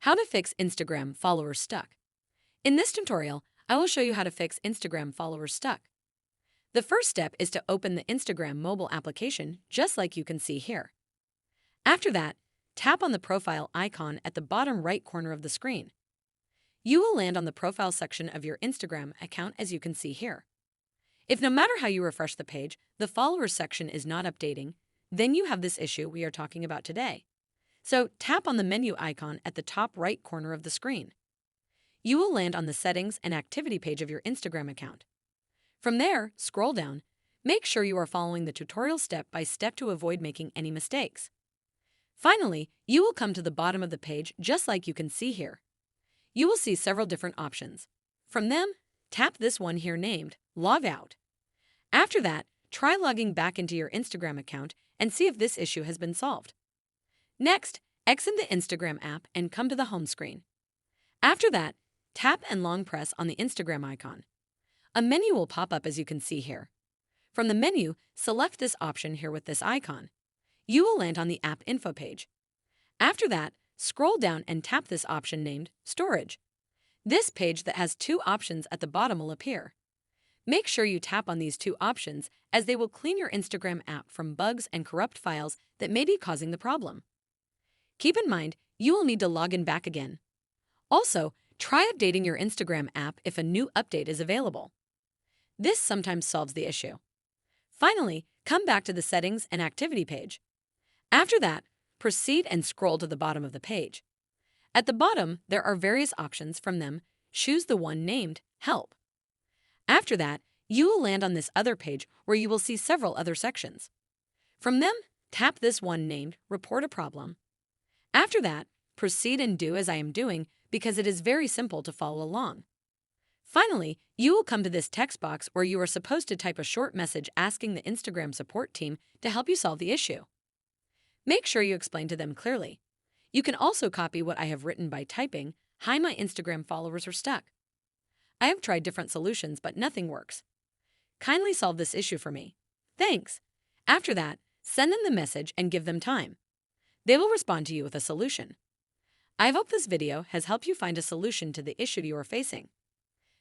How to fix Instagram followers stuck. In this tutorial, I will show you how to fix Instagram followers stuck. The first step is to open the Instagram mobile application, just like you can see here. After that, tap on the profile icon at the bottom right corner of the screen. You will land on the profile section of your Instagram account, as you can see here. If no matter how you refresh the page, the followers section is not updating, then you have this issue we are talking about today. So tap on the menu icon at the top right corner of the screen. You will land on the settings and activity page of your Instagram account. From there, scroll down. Make sure you are following the tutorial step by step to avoid making any mistakes. Finally, you will come to the bottom of the page, just like you can see here. You will see several different options. From them, tap this one here named Log Out. After that, try logging back into your Instagram account and see if this issue has been solved. Next, exit the Instagram app and come to the home screen. After that, tap and long press on the Instagram icon. A menu will pop up, as you can see here. From the menu, select this option here with this icon. You will land on the app info page. After that, scroll down and tap this option named Storage. This page that has two options at the bottom will appear. Make sure you tap on these two options, as they will clean your Instagram app from bugs and corrupt files that may be causing the problem. Keep in mind, you will need to log in back again. Also, try updating your Instagram app if a new update is available. This sometimes solves the issue. Finally, come back to the settings and activity page. After that, proceed and scroll to the bottom of the page. At the bottom, there are various options. From them, choose the one named Help. After that, you will land on this other page where you will see several other sections. From them, tap this one named Report a Problem. After that, proceed and do as I am doing, because it is very simple to follow along. Finally, you will come to this text box where you are supposed to type a short message asking the Instagram support team to help you solve the issue. Make sure you explain to them clearly. You can also copy what I have written by typing, "Hi, my Instagram followers are stuck. I have tried different solutions, but nothing works. Kindly solve this issue for me. Thanks." After that, send them the message and give them time. They will respond to you with a solution. I hope this video has helped you find a solution to the issue you are facing.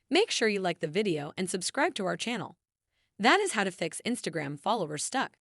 Make sure you like the video and subscribe to our channel. That is how to fix Instagram followers stuck.